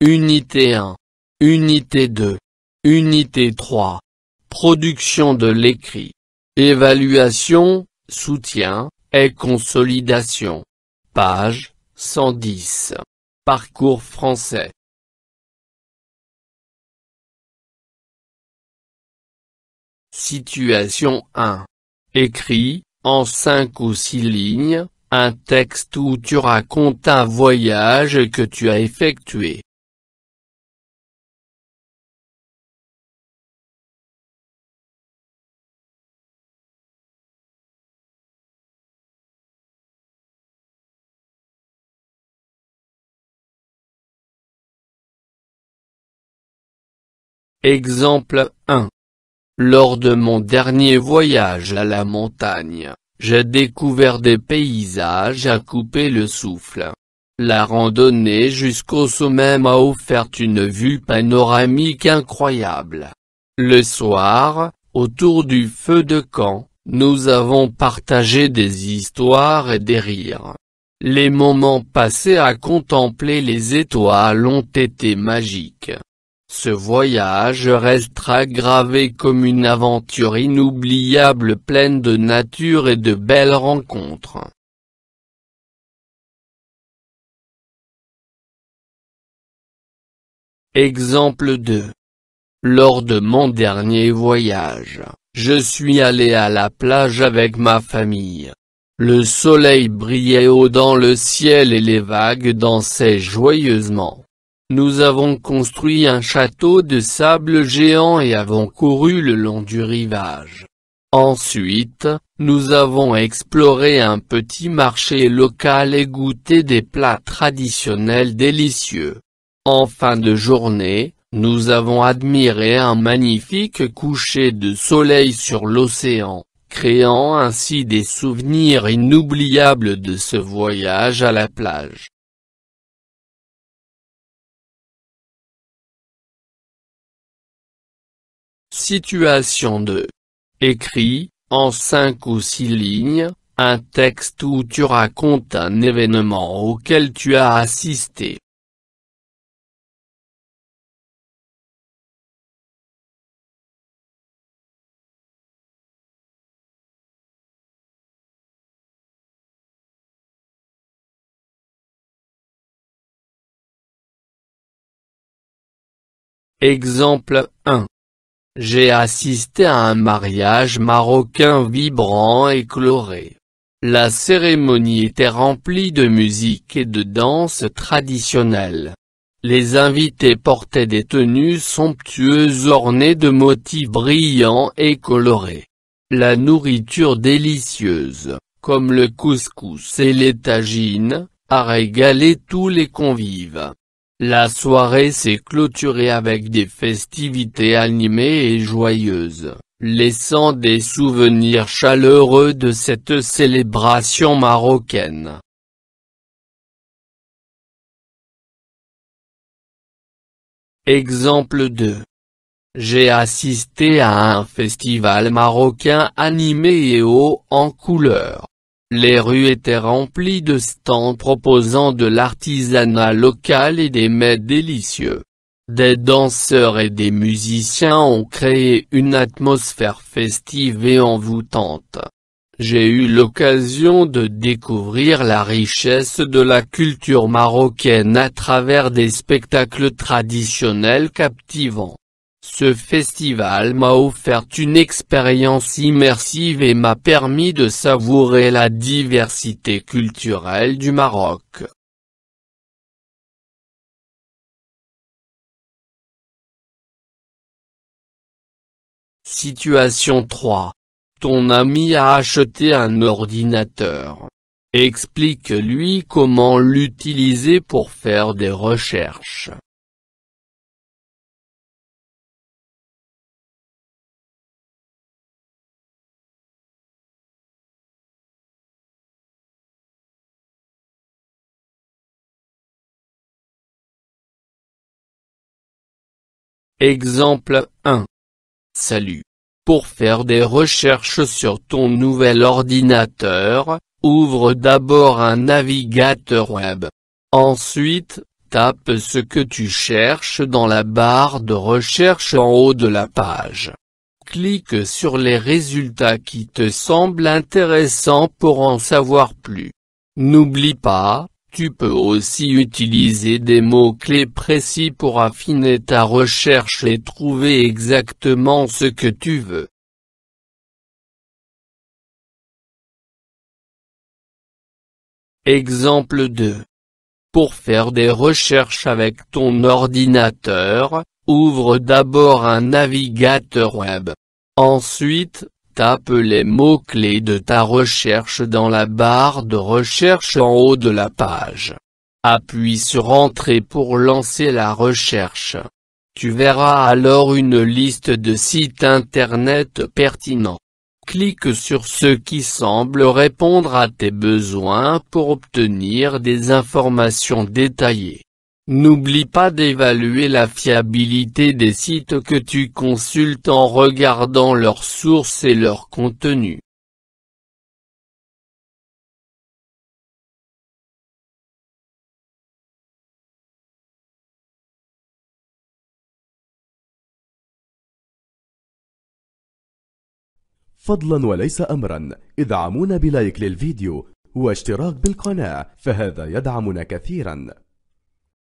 Unité 1. Unité 2. Unité 3. Production de l'écrit. Évaluation, soutien, et consolidation. Page 110. Parcours français. Situation 1. Écris, en 5 ou 6 lignes, un texte où tu racontes un voyage que tu as effectué. Exemple 1. Lors de mon dernier voyage à la montagne, j'ai découvert des paysages à couper le souffle. La randonnée jusqu'au sommet m'a offert une vue panoramique incroyable. Le soir, autour du feu de camp, nous avons partagé des histoires et des rires. Les moments passés à contempler les étoiles ont été magiques. Ce voyage restera gravé comme une aventure inoubliable pleine de nature et de belles rencontres. Exemple 2. Lors de mon dernier voyage, je suis allé à la plage avec ma famille. Le soleil brillait haut dans le ciel et les vagues dansaient joyeusement. Nous avons construit un château de sable géant et avons couru le long du rivage. Ensuite, nous avons exploré un petit marché local et goûté des plats traditionnels délicieux. En fin de journée, nous avons admiré un magnifique coucher de soleil sur l'océan, créant ainsi des souvenirs inoubliables de ce voyage à la plage. Situation 2. Écris, en 5 ou 6 lignes, un texte où tu racontes un événement auquel tu as assisté. Exemple 1. J'ai assisté à un mariage marocain vibrant et coloré. La cérémonie était remplie de musique et de danse traditionnelle. Les invités portaient des tenues somptueuses ornées de motifs brillants et colorés. La nourriture délicieuse, comme le couscous et les tagines, a régalé tous les convives. La soirée s'est clôturée avec des festivités animées et joyeuses, laissant des souvenirs chaleureux de cette célébration marocaine. Exemple 2. J'ai assisté à un festival marocain animé et haut en couleurs. Les rues étaient remplies de stands proposant de l'artisanat local et des mets délicieux. Des danseurs et des musiciens ont créé une atmosphère festive et envoûtante. J'ai eu l'occasion de découvrir la richesse de la culture marocaine à travers des spectacles traditionnels captivants. Ce festival m'a offert une expérience immersive et m'a permis de savourer la diversité culturelle du Maroc. Situation 3. Ton ami a acheté un ordinateur. Explique-lui comment l'utiliser pour faire des recherches. Exemple 1. Salut. Pour faire des recherches sur ton nouvel ordinateur, ouvre d'abord un navigateur web. Ensuite, tape ce que tu cherches dans la barre de recherche en haut de la page. Clique sur les résultats qui te semblent intéressants pour en savoir plus. N'oublie pas, tu peux aussi utiliser des mots-clés précis pour affiner ta recherche et trouver exactement ce que tu veux. Exemple 2. Pour faire des recherches avec ton ordinateur, ouvre d'abord un navigateur web. Ensuite, tape les mots-clés de ta recherche dans la barre de recherche en haut de la page. Appuie sur Entrée pour lancer la recherche. Tu verras alors une liste de sites internet pertinents. Clique sur ceux qui semblent répondre à tes besoins pour obtenir des informations détaillées. N'oublie pas d'évaluer la fiabilité des sites que tu consultes en regardant leurs sources et leur contenu. فضلا وليس أمرا، ادعمونا بلايك للفيديو واشتراك بالقناة، فهذا يدعمنا كثيرا.